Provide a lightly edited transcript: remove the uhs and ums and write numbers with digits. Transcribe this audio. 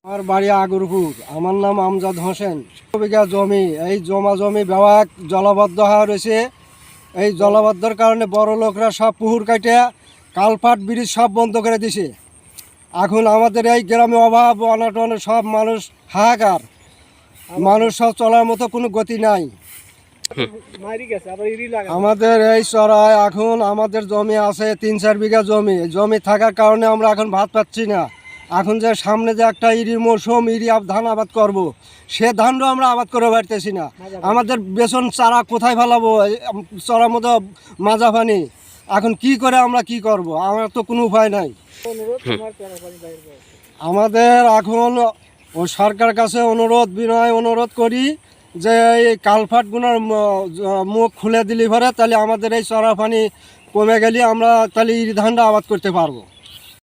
আমার বাড়ি আগরপুর। আমার নাম আমজাদ হোসেন। বিঘা জমি, এই জমি ব্যবহার জলাবদ্ধ হয়ে রয়েছে। এই জলাবদ্ধর কারণে বড় লোকরা সব পুকুর কাটে কালপাট ব্রিজ সব বন্ধ করে দিছে। এখন আমাদের এই গ্রামে অভাব অনটন, সব মানুষ হাহাকার, মানুষ সব চলার মতো কোনো গতি নাই। আমাদের এই চড়ায় এখন আমাদের জমি আছে 3-4 বিঘা জমি থাকার কারণে আমরা এখন ভাত পাচ্ছি না। এখন যে সামনে যে একটা ইরির মৌসুম, ধান আবাদ করব, সে ধানও আমরা আবাদ করে পারতেছি না। আমাদের বেসন চারা কোথায় ফেলাবো? চড়ার মতো মাজা পানি। এখন কি করে আমরা কি করব? আমার তো কোনো উপায় নাই। আমাদের এখন ও সরকার কাছে বিনয় অনুরোধ করি যে এই কালভার্টগুলোর মুখ খুলে দিলে পরে তাহলে আমাদের এই চড়া পানি কমে গেলে আমরা তাহলে ধানটা আবাদ করতে পারবো।